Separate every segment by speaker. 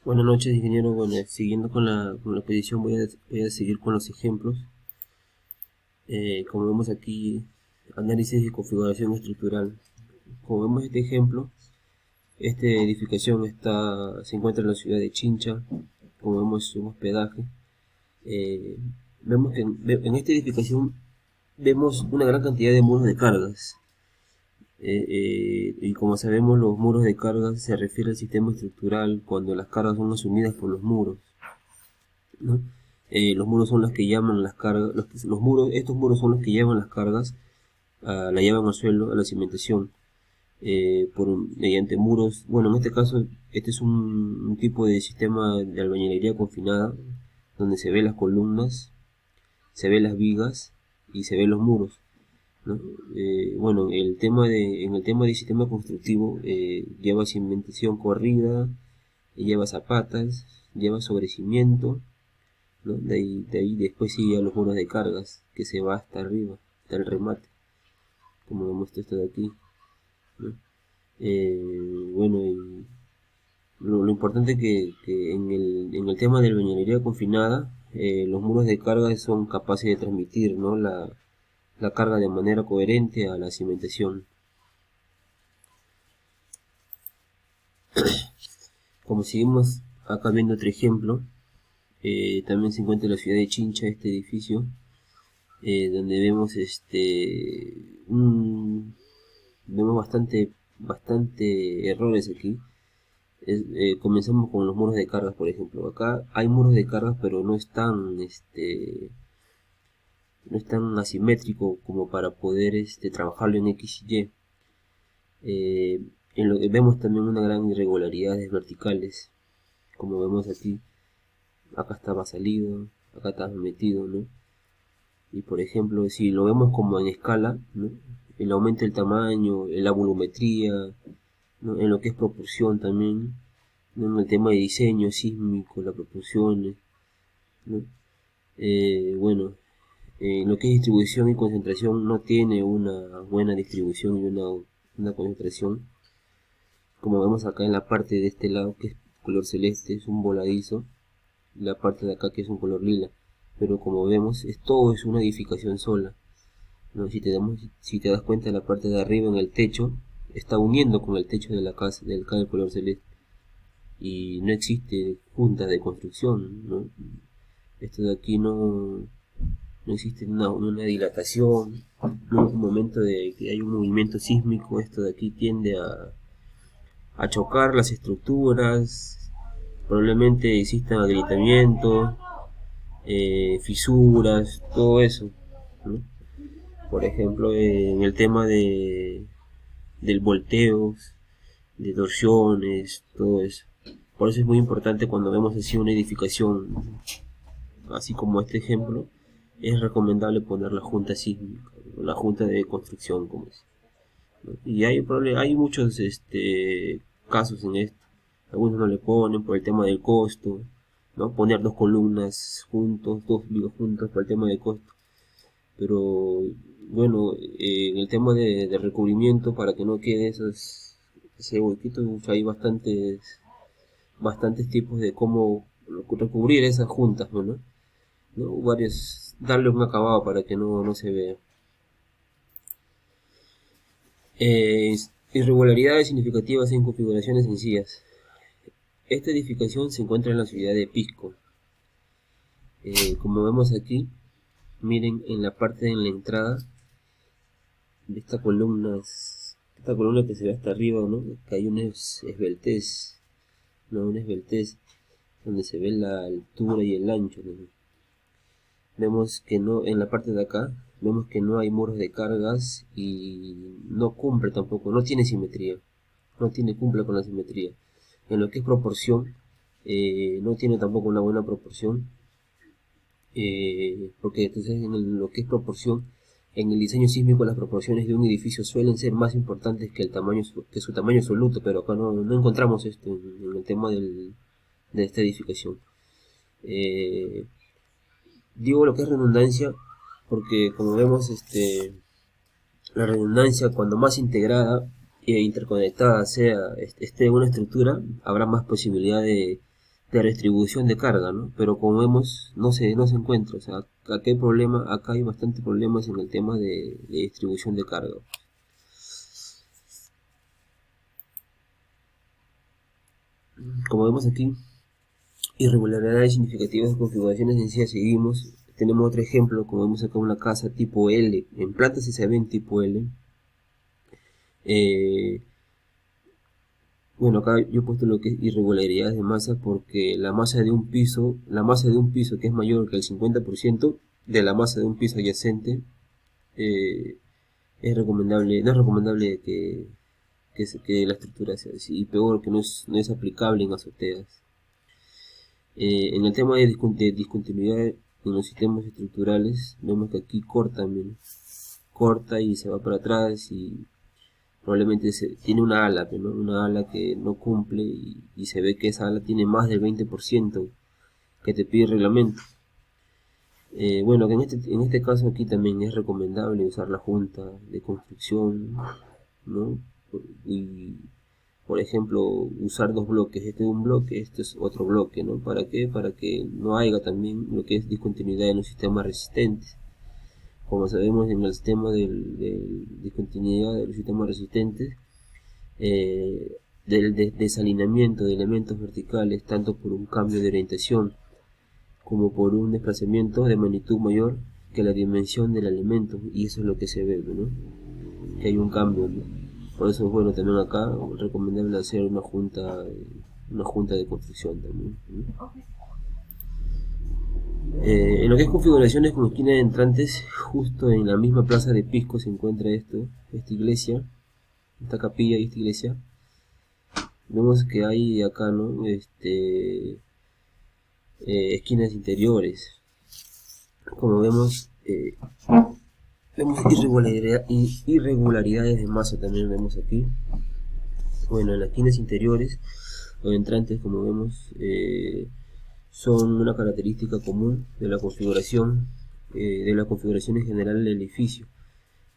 Speaker 1: Buenas noches, ingeniero. Bueno, siguiendo con la exposición voy a seguir con los ejemplos. Como vemos aquí, análisis y configuración estructural. Como vemos este ejemplo, esta edificación se encuentra en la ciudad de Chincha. Como vemos, es un hospedaje. Eh, Vemos que en esta edificación vemos una gran cantidad de muros de cargas. Y como sabemos, los muros de cargas se refiere al sistema estructural cuando las cargas son asumidas por los muros, ¿no? Los muros son los que llaman las cargas, estos muros son los que llevan las cargas, la llevan al suelo, a la cimentación, mediante muros. Bueno, en este caso, este es un tipo de sistema de albañilería confinada, donde se ve las columnas, se ve las vigas y se ven los muros, ¿no? Bueno, en el tema de sistema constructivo, lleva cimentación corrida, lleva zapatas, lleva sobrecimiento, ¿no? De ahí después sigue a los muros de cargas, que se va hasta arriba, hasta el remate, como vemos esto de aquí, ¿no? Bueno, y lo importante que en el tema de la albañilería confinada, los muros de carga son capaces de transmitir, ¿no? La carga de manera coherente a la cimentación. Como seguimos acá viendo otro ejemplo, también se encuentra en la ciudad de Chincha este edificio, donde vemos vemos bastante errores aquí. Comenzamos con los muros de cargas, por ejemplo. Acá hay muros de cargas, pero no es tan asimétrico como para poder trabajarlo en X y Y. En lo que vemos también una gran irregularidades verticales, como vemos aquí. Acá estaba salido, acá estaba metido, ¿no? Y por ejemplo, si lo vemos como en escala, ¿no? El aumento del tamaño, la volumetría, ¿no? En lo que es proporción también, ¿no? En el tema de diseño sísmico, las proporciones, ¿no? Bueno, en lo que es distribución y concentración no tiene una buena distribución y una concentración. Como vemos acá en la parte de este lado, que es color celeste, es un voladizo, la parte de acá que es un color lila, pero como vemos todo es una edificación sola, ¿no? Si te das cuenta, la parte de arriba en el techo está uniendo con el techo de la casa del color celeste, y no existe juntas de construcción, ¿no? Esto de aquí no existe una dilatación, no es un momento de que hay un movimiento sísmico. Esto de aquí tiende a chocar las estructuras, probablemente existan agrietamientos, fisuras, todo eso, ¿no? Por ejemplo, en el tema del volteo, de torsiones, todo eso. Por eso es muy importante cuando vemos así una edificación, así como este ejemplo, es recomendable poner la junta sísmica, la junta de construcción, como es, ¿no? Y hay muchos casos en esto. Algunos no le ponen por el tema del costo, ¿no? Poner dos columnas juntos, dos vigas juntos por el tema de costo. Pero bueno, en el tema de recubrimiento, para que no quede ese huequito, hay bastantes tipos de cómo recubrir esas juntas, ¿no? Darle un acabado para que no se vea. Eh, Irregularidades significativas en configuraciones sencillas. Esta edificación se encuentra en la ciudad de Pisco. Como vemos aquí, miren en la parte de la entrada de esta columna que se ve hasta arriba, ¿no? Que hay una esbeltez, ¿no? Una esbeltez donde se ve la altura y el ancho, ¿no? Vemos que en la parte de acá, vemos que no hay muros de cargas y no cumple tampoco, no tiene simetría, cumple con la simetría. En lo que es proporción, no tiene tampoco una buena proporción, porque entonces en lo que es proporción, en el diseño sísmico las proporciones de un edificio suelen ser más importantes que su tamaño absoluto, pero acá no encontramos esto en el tema de esta edificación. Digo lo que es redundancia porque, como vemos, la redundancia, cuando más integrada e interconectada esté una estructura, habrá más posibilidad de redistribución de carga, ¿no? Pero como vemos, no se encuentra. O sea, acá hay problema, acá hay bastante problemas en el tema de distribución de carga. Como vemos aquí, irregularidades significativas de configuraciones sencillas seguimos. Tenemos otro ejemplo, como vemos acá, una casa tipo L. En planta sí se ve en tipo L. Bueno, acá yo he puesto lo que es irregularidades de masa porque la masa de un piso que es mayor que el 50% de la masa de un piso adyacente, es recomendable, no es recomendable que la estructura sea así, y peor que no es aplicable en azoteas. En el tema de discontinuidad en los sistemas estructurales, vemos que aquí corta y se va para atrás y probablemente tiene una ala, ¿no? Una ala que no cumple y se ve que esa ala tiene más del 20% que te pide el reglamento. Bueno, que en este caso aquí también es recomendable usar la junta de construcción, ¿no? Y, por ejemplo, usar dos bloques, este es un bloque, este es otro bloque, ¿no? ¿Para qué? Para que no haya también lo que es discontinuidad en los sistemas resistentes. Como sabemos, en el sistema de discontinuidad de los sistemas resistentes, del desalineamiento de elementos verticales, tanto por un cambio de orientación como por un desplazamiento de magnitud mayor que la dimensión del elemento, y eso es lo que se ve, ¿no? Que hay un cambio, ¿no? Por eso es bueno también acá recomendable hacer una junta de construcción también, ¿no? En lo que es configuraciones con esquina de entrantes, justo en la misma plaza de Pisco se encuentra esta iglesia, esta capilla y esta iglesia. Vemos que hay acá, ¿no? Esquinas interiores. Como vemos, vemos irregularidades de masa también vemos aquí. Bueno, en las esquinas interiores, los entrantes, como vemos, son una característica común de la configuración en general del edificio,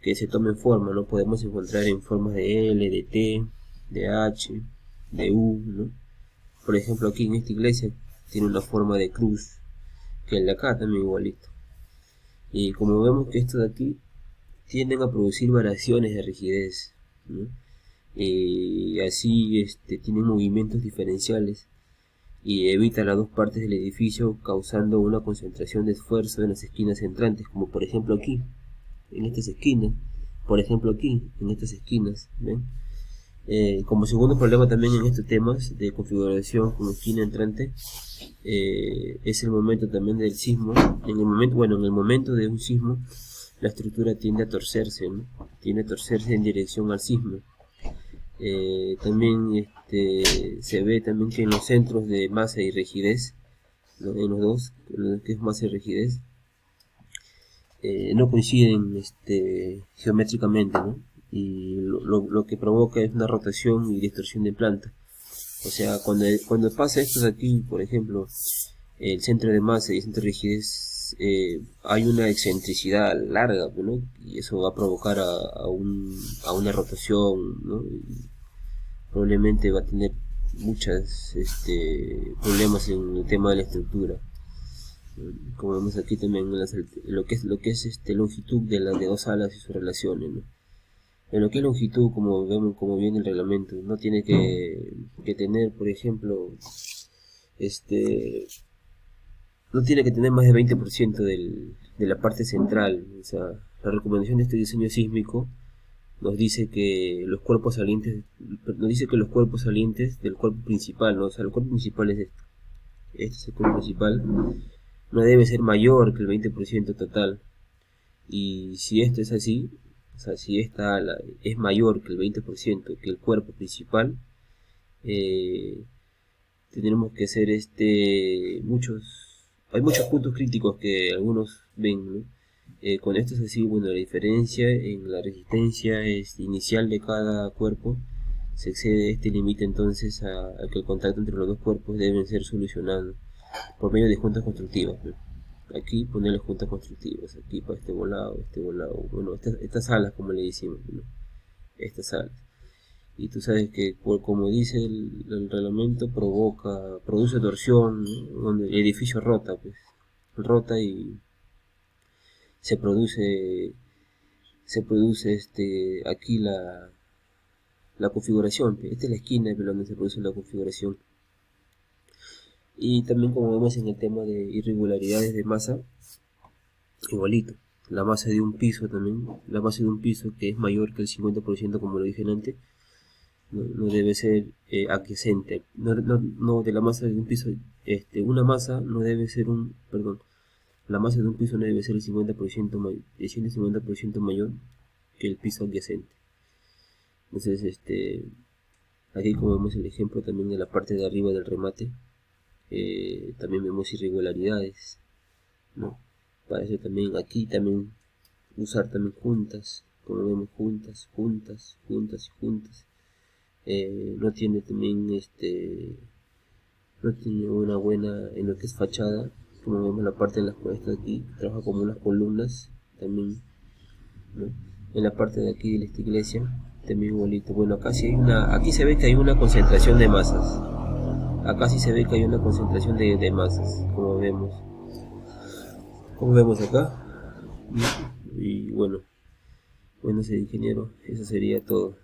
Speaker 1: que se toma en forma, ¿no? Podemos encontrar en formas de L, de T, de H, de U, ¿no? Por ejemplo, aquí en esta iglesia tiene una forma de cruz, que el de acá también igualito. Y como vemos que estos de aquí tienden a producir variaciones de rigidez, ¿no? Y así tienen movimientos diferenciales y evita las dos partes del edificio, causando una concentración de esfuerzo en las esquinas entrantes, como por ejemplo aquí, en estas esquinas, por ejemplo aquí, en estas esquinas, ¿ven? Como segundo problema también en estos temas de configuración con esquina entrante, es el momento también del sismo. En el momento de un sismo, la estructura tiende a torcerse, ¿no? Tiende a torcerse en dirección al sismo. También se ve también que en los centros de masa y rigidez, ¿no? En los dos, lo que es masa y rigidez, no coinciden geométricamente, ¿no? Y lo que provoca es una rotación y distorsión de planta. O sea, cuando pasa esto de aquí, por ejemplo, el centro de masa y el centro de rigidez, hay una excentricidad larga, ¿no? Y eso va a provocar a una rotación, ¿no? Y probablemente va a tener muchos problemas en el tema de la estructura. Como vemos aquí también lo que es longitud de las de dos alas y sus relaciones, ¿no? En lo que es longitud, como vemos, como viene el reglamento, no tiene que tener, por ejemplo, no tiene que tener más de 20% de la parte central. O sea, la recomendación de este diseño sísmico nos dice que los cuerpos salientes del cuerpo principal, ¿no? O sea, el cuerpo principal es este es el cuerpo principal, no debe ser mayor que el 20% total. Y si esto es así, o sea, si esta ala es mayor que el 20% que el cuerpo principal, tendremos que hacer hay muchos puntos críticos que algunos ven, ¿no? Con esto es así, bueno, la diferencia en la resistencia inicial de cada cuerpo se excede este límite, entonces a que el contacto entre los dos cuerpos deben ser solucionados por medio de juntas constructivas, ¿no? Aquí ponerle juntas constructivas, aquí para este volado, bueno, estas alas como le decimos, ¿no? Estas alas. Y tú sabes que, como dice el reglamento, produce torsión, ¿no? Donde el edificio rota, pues, rota y se produce, aquí la configuración. Esta es la esquina donde se produce la configuración. Y también, como vemos en el tema de irregularidades de masa, igualito. La masa de un piso también, la masa de un piso que es mayor que el 50%, como lo dije antes, no debe ser adyacente. No, de la masa de un piso, una masa no debe ser la masa de un piso no debe ser el 50% mayor, el 150% mayor que el piso adyacente. Entonces, aquí como vemos el ejemplo también de la parte de arriba del remate, también vemos irregularidades, ¿no? Para eso también, aquí también usar también juntas, como vemos, juntas y juntas. No tiene también no tiene una buena en lo que es fachada, como vemos la parte de las cuestas aquí, trabaja como unas columnas también, ¿no? En la parte de aquí de esta iglesia también igualito. Bueno, acá sí aquí se ve que hay una concentración de masas. Acá sí se ve que hay una concentración de masas, como vemos acá. Y bueno, señor ingeniero, eso sería todo.